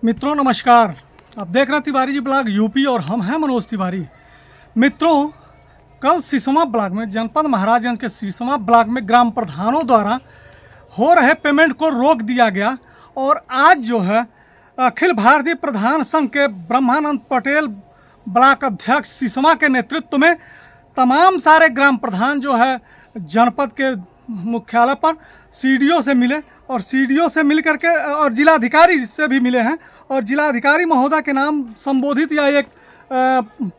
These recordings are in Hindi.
मित्रों नमस्कार। आप देख रहे हैं तिवारी जी ब्लॉग यूपी और हम हैं मनोज तिवारी। मित्रों, कल सिसवा ब्लॉक में जनपद महाराजगंज के सिसवा ब्लॉक में ग्राम प्रधानों द्वारा हो रहे पेमेंट को रोक दिया गया और आज जो है अखिल भारतीय प्रधान संघ के ब्रह्मानंद पटेल ब्लॉक अध्यक्ष सिसवा के नेतृत्व में तमाम सारे ग्राम प्रधान जो है जनपद के मुख्यालय पर सीडीओ से मिले और सीडीओ से मिल करके और जिलाधिकारी से भी मिले हैं और जिलाधिकारी महोदय के नाम संबोधित यह एक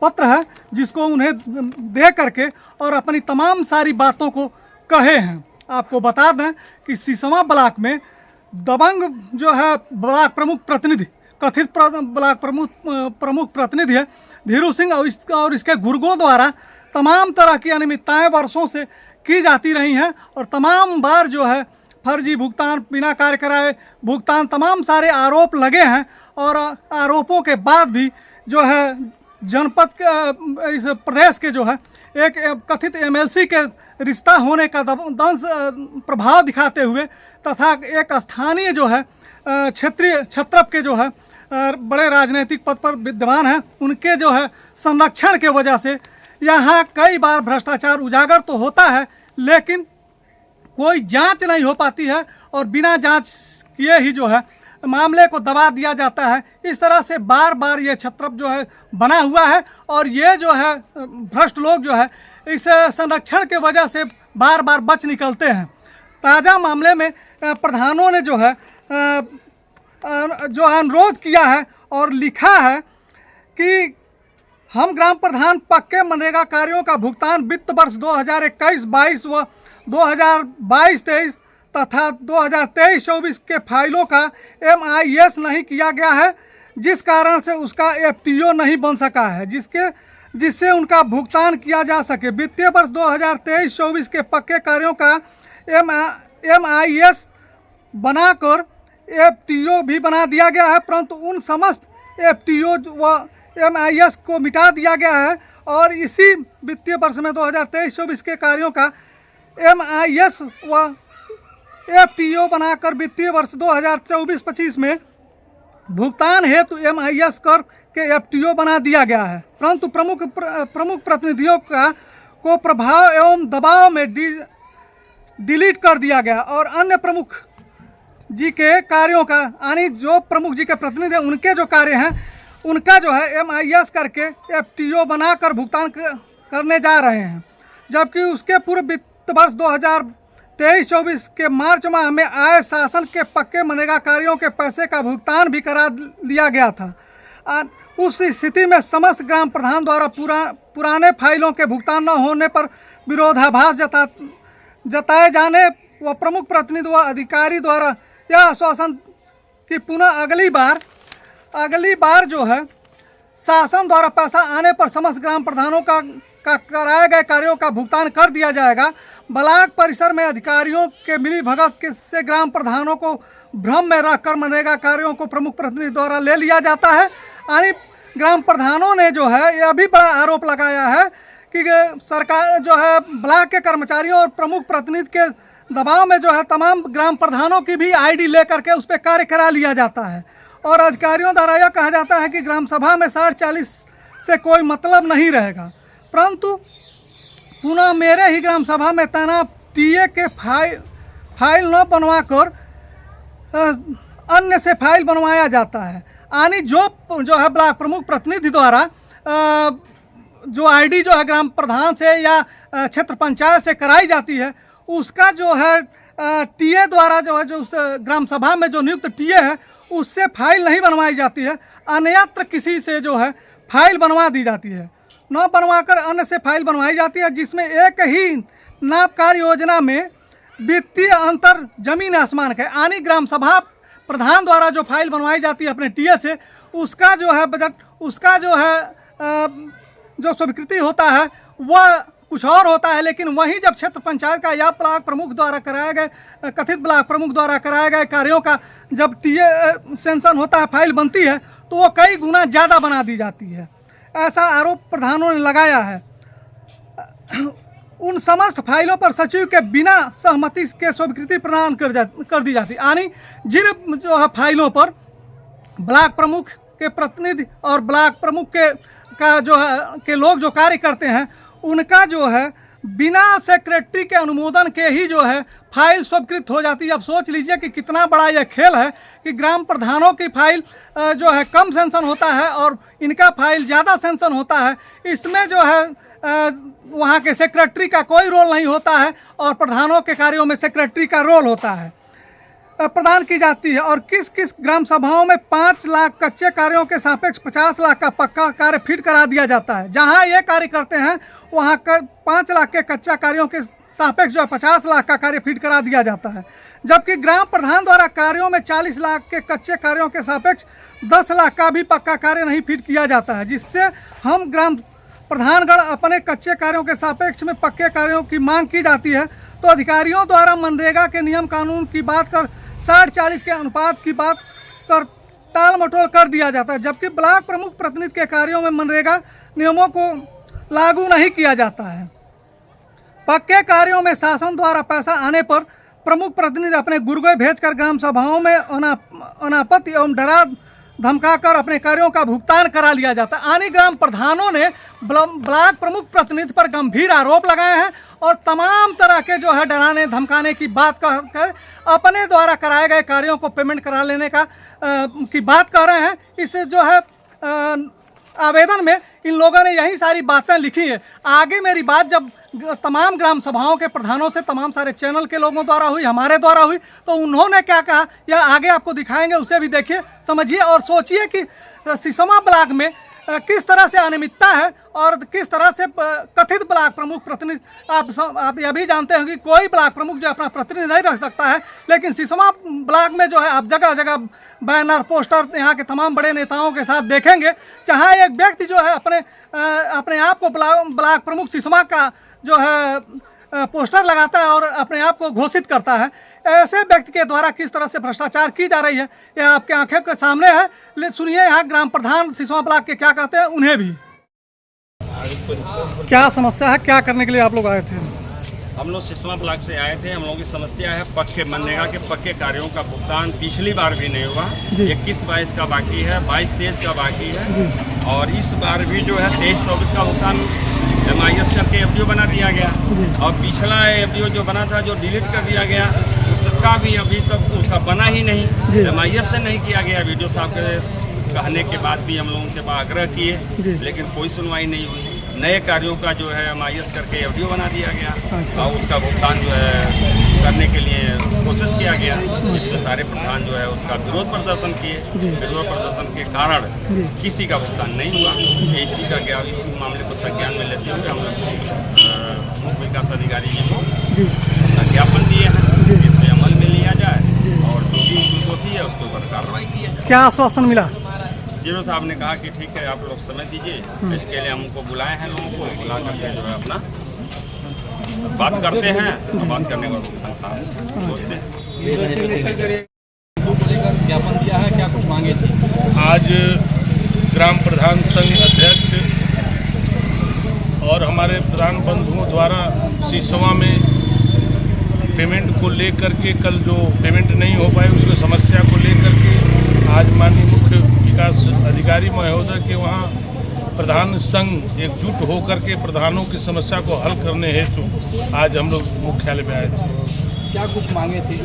पत्र है जिसको उन्हें दे करके और अपनी तमाम सारी बातों को कहे हैं। आपको बता दें कि सिसवा ब्लॉक में दबंग जो है ब्लॉक प्रमुख प्रतिनिधि कथित ब्लॉक प्रमुख प्रतिनिधि है धीरू सिंह और इसके गुर्गों द्वारा तमाम तरह की अनियमितताएं वर्षों से की जाती रही हैं और तमाम बार जो है फर्जी भुगतान, बिना कार्य कराए भुगतान, तमाम सारे आरोप लगे हैं और आरोपों के बाद भी जो है जनपद के इस प्रदेश के जो है एक कथित एमएलसी के रिश्ता होने का दंश प्रभाव दिखाते हुए तथा एक स्थानीय जो है क्षेत्रीय छत्रप के जो है बड़े राजनीतिक पद पर विद्यमान हैं, उनके जो है संरक्षण के वजह से यहाँ कई बार भ्रष्टाचार उजागर तो होता है लेकिन कोई जांच नहीं हो पाती है और बिना जांच किए ही जो है मामले को दबा दिया जाता है। इस तरह से बार बार ये छत्रप जो है बना हुआ है और ये जो है भ्रष्ट लोग जो है इस संरक्षण के वजह से बार बार बच निकलते हैं। ताज़ा मामले में प्रधानों ने जो है अनुरोध किया है और लिखा है कि हम ग्राम प्रधान पक्के मनरेगा कार्यों का भुगतान वित्त वर्ष 2021-22 व 2022-23 तथा 2023-24 के फाइलों का MIS नहीं किया गया है, जिस कारण से उसका FTO नहीं बन सका है जिससे उनका भुगतान किया जा सके। वित्तीय वर्ष 2023-24 के पक्के कार्यों का MIS बनाकर FTO भी बना दिया गया है, परंतु उन समस्त FTO व MIS को मिटा दिया गया है और इसी वित्तीय वर्ष में 2023-24 के कार्यों का MIS व FTO बनाकर वित्तीय वर्ष 2024-25 में भुगतान हेतु MIS कर के FTO बना दिया गया है, परंतु प्रमुख प्रतिनिधियों को प्रभाव एवं दबाव में डिलीट कर दिया गया और अन्य प्रमुख जी के कार्यों का यानी जो प्रमुख जी के प्रतिनिधि हैं उनके जो कार्य हैं उनका जो है MIS करके FTO बनाकर भुगतान करने जा रहे हैं, जबकि उसके पूर्व वित्त वर्ष 2023-24 के मार्च माह में आए शासन के पक्के मनरेगा कार्यों के पैसे का भुगतान भी करा लिया गया था। उस स्थिति में समस्त ग्राम प्रधान द्वारा पुराने फाइलों के भुगतान न होने पर विरोधाभास जताए जाने व प्रमुख प्रतिनिधि व अधिकारी द्वारा यह आश्वासन कि पुनः अगली बार जो है शासन द्वारा पैसा आने पर समस्त ग्राम प्रधानों का कराए गए कार्यों का भुगतान कर दिया जाएगा। ब्लॉक परिसर में अधिकारियों के मिली भगत से ग्राम प्रधानों को भ्रम में रखकर मनरेगा कार्यों को प्रमुख प्रतिनिधि द्वारा ले लिया जाता है। यानी ग्राम प्रधानों ने जो है यह भी बड़ा आरोप लगाया है कि सरकार जो है ब्लॉक के कर्मचारियों और प्रमुख प्रतिनिधि के दबाव में जो है तमाम ग्राम प्रधानों की भी ID लेकर के उस पर कार्य करा लिया जाता है और अधिकारियों द्वारा यह कहा जाता है कि ग्राम सभा में 40 से कोई मतलब नहीं रहेगा, परंतु पुनः मेरे ही ग्राम सभा में तैनात टीए के फाइल न बनवाकर अन्य से फाइल बनवाया जाता है। यानी जो है ब्लॉक प्रमुख प्रतिनिधि द्वारा जो ID जो है ग्राम प्रधान से या क्षेत्र पंचायत से कराई जाती है उसका जो है टीए द्वारा जो है जो उस ग्राम सभा में जो नियुक्त टीए है उससे फाइल नहीं बनवाई जाती है, अन्यत्र किसी से जो है फाइल बनवा दी जाती है, न बनवाकर अन्य से फाइल बनवाई जाती है, जिसमें एक ही नाप कार्य योजना में वित्तीय अंतर जमीन आसमान का। यानी ग्राम सभा प्रधान द्वारा जो फाइल बनवाई जाती है अपने टीए से उसका जो है बजट, उसका जो है जो स्वीकृति होता है वह कुछ और होता है, लेकिन वहीं जब क्षेत्र पंचायत का या ब्लॉक प्रमुख द्वारा कराए गए कथित ब्लॉक प्रमुख द्वारा कराए गए कार्यों का जब टीए सेंशन होता है, फाइल बनती है तो वो कई गुना ज़्यादा बना दी जाती है। ऐसा आरोप प्रधानों ने लगाया है। उन समस्त फाइलों पर सचिव के बिना सहमति के स्वीकृति प्रदान कर दी जाती। यानी जिन जो है फाइलों पर ब्लॉक प्रमुख के प्रतिनिधि और ब्लॉक प्रमुख के लोग जो कार्य करते हैं उनका जो है बिना सेक्रेटरी के अनुमोदन के ही जो है फाइल स्वीकृत हो जाती है। अब सोच लीजिए कि कितना बड़ा यह खेल है कि ग्राम प्रधानों की फाइल जो है कम सेंशन होता है और इनका फाइल ज़्यादा सेंशन होता है। इसमें जो है वहाँ के सेक्रेटरी का कोई रोल नहीं होता है और प्रधानों के कार्यों में सेक्रेटरी का रोल होता है प्रदान की जाती है। और किस किस ग्राम सभाओं में 5 लाख कच्चे कार्यों के सापेक्ष 50 लाख का पक्का कार्य फिट करा दिया जाता है। जहां ये कार्य करते हैं वहां 5 लाख के कच्चा कार्यों के सापेक्ष जो है 50 लाख का कार्य फिट करा दिया जाता है। जबकि ग्राम प्रधान द्वारा कार्यों में 40 लाख के कच्चे कार्यों के सापेक्ष 10 लाख का भी पक्का कार्य नहीं फिट किया जाता है, जिससे हम ग्राम प्रधानगण अपने कच्चे कार्यों के सापेक्ष में पक्के कार्यों की मांग की जाती है तो अधिकारियों द्वारा मनरेगा के नियम कानून की बात कर 60-40 के अनुपात की बात कर टाल मटोल कर दिया जाता है। जबकि ब्लॉक प्रमुख प्रतिनिधि के कार्यों में मनरेगा नियमों को लागू नहीं किया जाता है। पक्के कार्यों में शासन द्वारा पैसा आने पर प्रमुख प्रतिनिधि अपने गुर्गे भेजकर ग्राम सभाओं में अनापत एवं डरा धमकाकर अपने कार्यों का भुगतान करा लिया जाता है। आनी ग्राम प्रधानों ने ब्लॉक प्रमुख प्रतिनिधि पर गंभीर आरोप लगाए हैं और तमाम तरह के जो है डराने धमकाने की बात कहकर अपने द्वारा कराए गए कार्यों को पेमेंट करा लेने की बात कर रहे हैं। इससे जो है आवेदन में इन लोगों ने यही सारी बातें लिखी है। आगे मेरी बात जब तमाम ग्राम सभाओं के प्रधानों से तमाम सारे चैनल के लोगों द्वारा हुई, हमारे द्वारा हुई, तो उन्होंने क्या कहा यह आगे आपको दिखाएंगे, उसे भी देखिए, समझिए और सोचिए कि सिसोमा ब्लॉक में किस तरह से अनियमितता है और किस तरह से कथित ब्लॉक प्रमुख प्रतिनिधि। आप यह भी जानते हैं कि कोई ब्लॉक प्रमुख जो अपना प्रतिनिधि नहीं रख सकता है, लेकिन सिसोमा ब्लॉक में जो है आप जगह जगह बैनर पोस्टर यहाँ के तमाम बड़े नेताओं के साथ देखेंगे, जहाँ एक व्यक्ति जो है अपने आप को ब्लॉक प्रमुख सिसोमा का जो है पोस्टर लगाता है और अपने आप को घोषित करता है। ऐसे व्यक्ति के द्वारा किस तरह से भ्रष्टाचार की जा रही है यह आपके आंखें के सामने है। सुनिए यहाँ ग्राम प्रधान सिसोमा ब्लॉक के क्या कहते हैं, उन्हें भी। क्या समस्या है, क्या करने के लिए आप लोग आए थे? हम लोग सिसोमा ब्लॉक से आए थे। हम लोगों की समस्या है पक्के मनरेगा के पक्के कार्यों का भुगतान पिछली बार भी नहीं हुआ, 21-22 का बाकी है, 22-23 का बाकी है और इस बार भी जो है 23-24 का भुगतान MIS करके FDO बना दिया गया और पिछला FDO जो बना था जो डिलीट कर दिया गया उसका भी अभी तक उसका बना ही नहीं, MIS से नहीं किया गया। वीडियो साहब के कहने के बाद भी हम लोगों के पास आग्रह किए लेकिन कोई सुनवाई नहीं हुई। नए कार्यों का जो है MIS करके FDO बना दिया गया और उसका भुगतान जो है करने के लिए कोशिश किया गया, जिसमें सारे प्रधान जो है उसका विरोध प्रदर्शन किए। विरोध प्रदर्शन के कारण किसी का भुगतान नहीं हुआ। इसी का इसी मामले को संज्ञान में लेते हुए हम लोग मुख्य विकास अधिकारी जी को अपना ज्ञापन दिए हैं, इसमें अमल में लिया जाए और जो भी इसमें दोषी है उसके ऊपर कार्रवाई की जाए। क्या आश्वासन मिला? जीरो साहब ने कहा कि ठीक है आप लोग समय दीजिए, इसके लिए हमको बुलाए हैं, लोगों को बुला करके जो है अपना बात करते हैं, बात करने के बाद सोचते हैं। ज्ञापन दिया है, क्या कुछ मांगे थी? आज ग्राम प्रधान संघ अध्यक्ष और हमारे प्रधान बंधुओं द्वारा सिसोमा में पेमेंट को लेकर के कल जो पेमेंट नहीं हो पाई उसकी समस्या को लेकर के आज माननीय मुख्य विकास अधिकारी महोदय के वहाँ प्रधान संघ एकजुट होकर के प्रधानों की समस्या को हल करने हेतु आज हम लोग मुख्यालय में आए थे। क्या कुछ मांगे थे?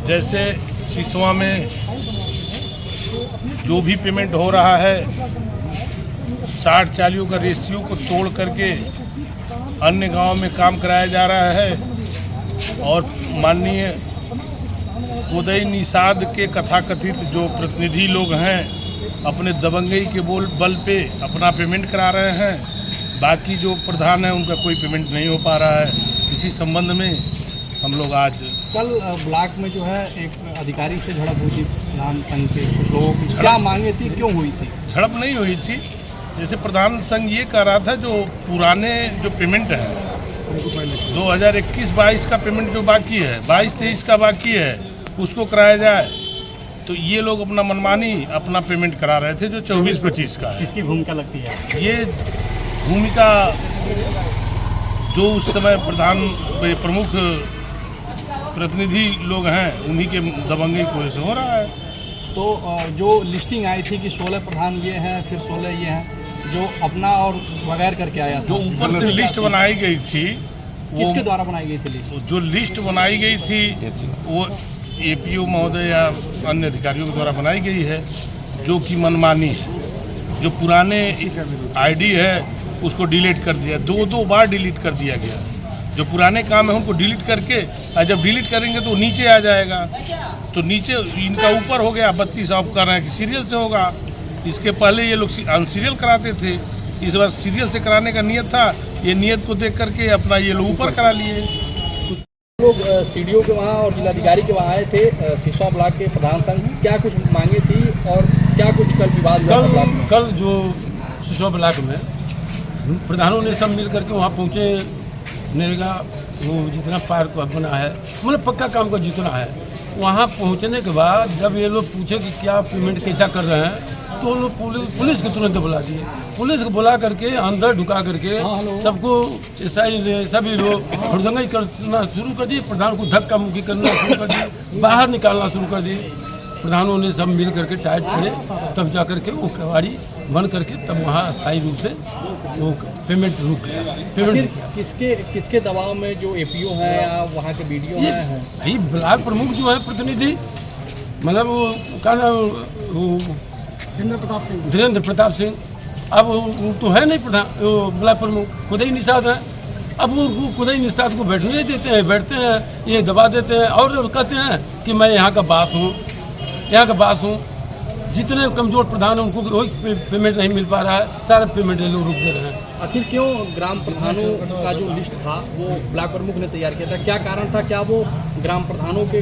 जैसे सिसोमा में जो भी पेमेंट हो रहा है 60-40 का रेशियो को तोड़ करके अन्य गांव में काम कराया जा रहा है और माननीय उदय निषाद के कथाकथित जो प्रतिनिधि लोग हैं अपने दबंगई के बल पे अपना पेमेंट करा रहे हैं। बाकी जो प्रधान है उनका कोई पेमेंट नहीं हो पा रहा है। इसी संबंध में हम लोग आज कल ब्लॉक में जो है एक अधिकारी से झड़प हुई थी प्रधान संघ के कुछ लोगों की, क्या मांगे थी, क्यों हुई थी? झड़प नहीं हुई थी। जैसे प्रधान संघ ये कह रहा था जो पुराने जो पेमेंट है 2021-22 का पेमेंट जो बाकी है 22-23 का बाकी है उसको कराया जाए, तो ये लोग अपना मनमानी अपना पेमेंट करा रहे थे जो 24-25 का है। किसकी भूमिका लगती है? ये भूमिका जो उस समय प्रमुख प्रतिनिधि लोग हैं उन्हीं के दबंगई की वजह से हो रहा है। तो जो लिस्टिंग आई थी कि 16 प्रधान ये हैं, फिर 16 ये हैं, जो अपना और बगैर करके आया था, जो ऊपर से लिस्ट बनाई गई थी, किसके द्वारा बनाई गई थी लिस्ट? जो लिस्ट बनाई गई थी वो एपीओ महोदय या अन्य अधिकारियों के द्वारा बनाई गई है, जो कि मनमानी है। जो पुराने आईडी है उसको डिलीट कर दिया, दो बार डिलीट कर दिया गया। जो पुराने काम है उनको डिलीट करके, और जब डिलीट करेंगे तो नीचे आ जाएगा, तो नीचे इनका ऊपर हो गया 32 आप कर रहे हैं कि सीरियल से होगा। इसके पहले ये लोग अनसीरियल कराते थे, इस बार सीरियल से कराने का नियत था। ये नियत को देख करके अपना ये लोग ऊपर करा लिए। लोग सीडीओ के वहाँ और जिलाधिकारी के वहाँ आए थे, सिसवा ब्लॉक के प्रधान संघ, क्या कुछ मांगे थी और क्या कुछ कल विवाद हुआ ब्लॉक में? कल जो सिसवा ब्लॉक में प्रधानों ने सब मिल करके वहाँ पहुँचे। नरेगा वो जितना पार्क बना है, मतलब पक्का काम का जितना है, वहाँ पहुँचने के बाद जब ये लोग पूछे कि क्या पेमेंट कैसा कर रहे हैं, तो लोग पुलिस को तुरंत बुला दिए। पुलिस को बुला करके अंदर ढुका करके सबको एसआई सभी लोग हुड़दंगाई करना शुरू कर दिए। प्रधान को धक्का मुक्की करना शुरू कर दिए, बाहर निकालना शुरू कर दिए। प्रधानों ने सब मिल करके टाइट पड़े, तब जा करके वो कबाड़ी बंद करके तब वहाँ स्थायी रूप से वो पेमेंट रुक गया। पेमेंट किसके दबाव में जो एपीओ है या वहाँ के बीडीओ हैं? यही ब्लॉक प्रमुख जो है प्रतिनिधि, मतलब वो क्या नाम, वो धीरेन्द्र प्रताप सिंह। अब वो तो है नहीं प्रधान, वो ब्लॉक प्रमुख खुद ही निषाद है। अब वो खुद ही निषाद को बैठने नहीं देते हैं, बैठते हैं, ये दबा देते हैं और कहते हैं कि मैं यहाँ का बास हूँ, यहाँ का बास हूँ। जितने कमजोर प्रधान हैं उनको कोई पेमेंट नहीं मिल पा रहा है, सारा पेमेंट ये लोग रुक दे रहे हैं। आखिर क्यों ग्राम प्रधानों का जो लिस्ट था वो ब्लॉक प्रमुख ने तैयार किया था? क्या कारण था? क्या वो ग्राम प्रधानों के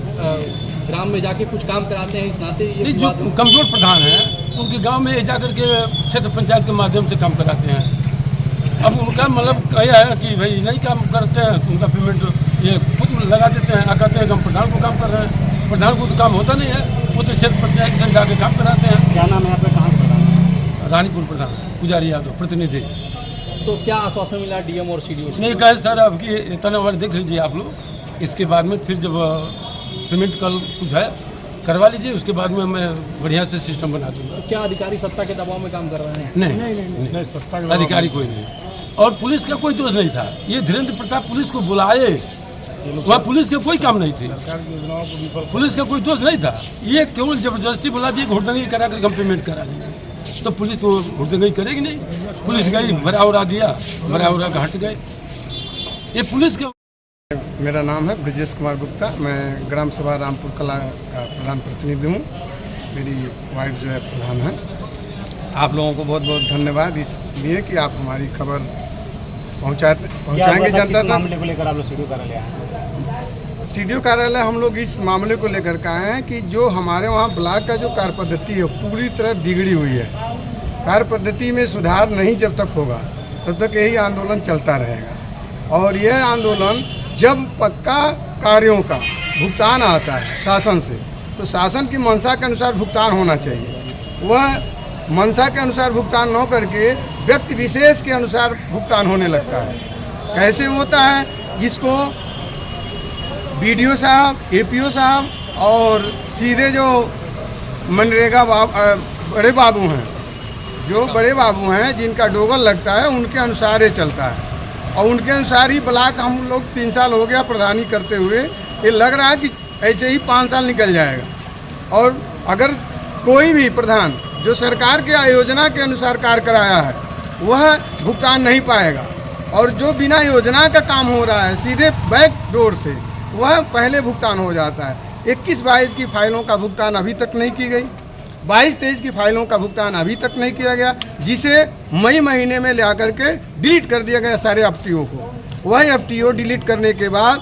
ग्राम में जाके कुछ काम कराते हैं इस नाते? ये जो कमजोर प्रधान हैं उनके गांव में जाकर के क्षेत्र पंचायत के माध्यम से काम कराते हैं। अब उनका मतलब क्या है कि भाई नहीं काम करते हैं तो उनका पेमेंट ये खुद लगा देते हैं, कहते हैं हम प्रधान को काम कर रहे हैं। प्रधान को तो काम होता नहीं है, वो तो क्षेत्र पंचायत से जाके काम कराते हैं। क्या नाम है आपका, कहाँ से प्रधान? रानीपुर प्रधान पुजारी यादव प्रतिनिधि। तो क्या आश्वासन मिला डीएम और सीडीओ से? नहीं कहे सर, अब की इतना बार देख लीजिए आप लोग, इसके बाद में फिर जब पेमेंट कल कुछ है करवा लीजिए, उसके बाद में मैं बढ़िया से सिस्टम बना दूँगा। क्या अधिकारी सत्ता के दबाव में काम कर रहे हैं? नहीं, सत्ता अधिकारी कोई नहीं, और पुलिस का कोई दोष नहीं था। ये धीरेन्द्र प्रताप पुलिस को बुलाए, वहाँ पुलिस का कोई काम नहीं थी, पुलिस का कोई दोष नहीं था। ये केवल जबरदस्ती बुला दिए, हुड़दंगी करा कर हम पेमेंट करा लेंगे, तो पुलिस तो हुड़दंगी करेगी नहीं। पुलिस गई, भरा उड़ा दिया, भरा उड़ा के हट गए। ये पुलिस के। मेरा नाम है ब्रजेश कुमार गुप्ता, मैं ग्राम सभा रामपुर कला का प्रधान प्रतिनिधि हूँ। मेरी वाइफ जो है प्रधान है। आप लोगों को बहुत बहुत धन्यवाद इसलिए कि आप हमारी खबर पहुँचाएंगे जनता तक। मामले को लेकर आप लोग सीडीओ कार्यालय आए? सीडीओ कार्यालय हम लोग इस मामले को लेकर के आए हैं कि जो हमारे वहाँ ब्लॉक का जो कार्य पद्धति है पूरी तरह बिगड़ी हुई है। कार्य पद्धति में सुधार नहीं जब तक होगा तब तक यही आंदोलन चलता रहेगा। और यह आंदोलन जब पक्का कार्यों का भुगतान आता है शासन से, तो शासन की मंशा के अनुसार भुगतान होना चाहिए। वह मंशा के अनुसार भुगतान न करके व्यक्ति विशेष के अनुसार भुगतान होने लगता है। कैसे होता है? जिसको बीडीओ साहब, एपीओ साहब और सीधे जो मनरेगा बड़े बाबू हैं, जो बड़े बाबू हैं जिनका डोगल लगता है, उनके अनुसार ही चलता है। और उनके अनुसार ही ब्लॉक हम लोग 3 साल हो गया प्रधानी करते हुए। ये लग रहा है कि ऐसे ही 5 साल निकल जाएगा। और अगर कोई भी प्रधान जो सरकार के योजना के अनुसार कार्य कराया है वह भुगतान नहीं पाएगा, और जो बिना योजना का काम हो रहा है सीधे बैक डोर से वह पहले भुगतान हो जाता है। 21-22 की फाइलों का भुगतान अभी तक नहीं की गई, 22-23 की फाइलों का भुगतान अभी तक नहीं किया गया, जिसे मई महीने में ले आकर के डिलीट कर दिया गया सारे एफटीओ को। वह एफटीओ डिलीट करने के बाद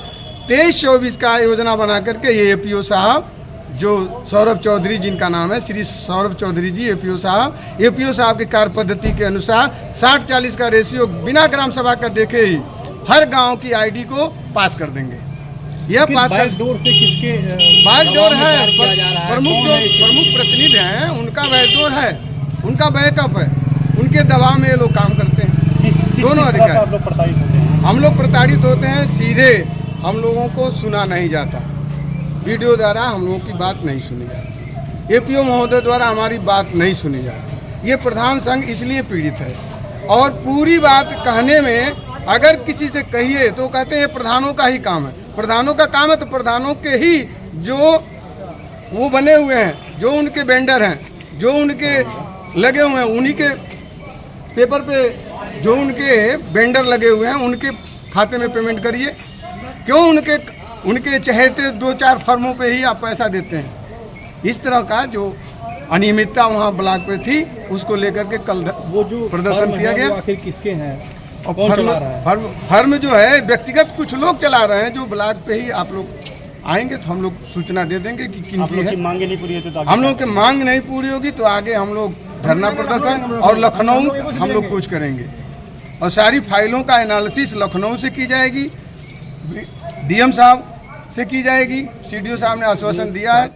23-24 का योजना बना करके ये एपीओ साहब, जो सौरभ चौधरी जिनका नाम है, श्री सौरभ चौधरी जी एपीओ साहब की कार्य पद्धति के अनुसार 60-40 का रेशियो बिना ग्राम सभा का देखे ही हर गांव की आईडी को पास कर देंगे। यह पास बैक डोर से किसके बैक डोर है? प्रमुख प्रतिनिधि हैं, उनका बैक डोर है, उनका बैकअप है, उनके दबाव में ये लोग काम करते हैं। दोनों अधिकारी हम लोग प्रताड़ित होते हैं। सीधे हम लोगों को सुना नहीं जाता, वीडियो द्वारा हम लोगों की बात नहीं सुनी जाती। एपीओ महोदय द्वारा हमारी बात नहीं सुनी जा रही। ये प्रधान संघ इसलिए पीड़ित है, और पूरी बात कहने में अगर किसी से कहिए तो कहते हैं प्रधानों का ही काम है। प्रधानों का काम है तो प्रधानों के ही जो वो बने हुए हैं, जो उनके वेंडर हैं, जो उनके लगे हुए हैं, उन्हीं के पेपर पे जो उनके वेंडर लगे हुए हैं उनके खाते में पेमेंट करिए। क्यों उनके चहेते 2-4 फर्मों पे ही आप पैसा देते हैं? इस तरह का जो अनियमितता वहाँ ब्लॉक पे थी उसको लेकर के कल वो जो प्रदर्शन किया गया। आखिर किसके हैं और कौन चला रहा है? फर्म जो है व्यक्तिगत कुछ लोग चला रहे हैं, जो ब्लॉक पे ही आप लोग आएंगे तो हम लोग सूचना दे देंगे कि किनकी है। मांगे नहीं पूरी होती तो हम लोग की मांग नहीं पूरी होगी तो आगे हम लोग धरना प्रदर्शन और लखनऊ हम लोग कुछ करेंगे, और सारी फाइलों का एनालिसिस लखनऊ से की जाएगी, डीएम साहब से की जाएगी। सीडीओ साहब ने आश्वासन दिया है।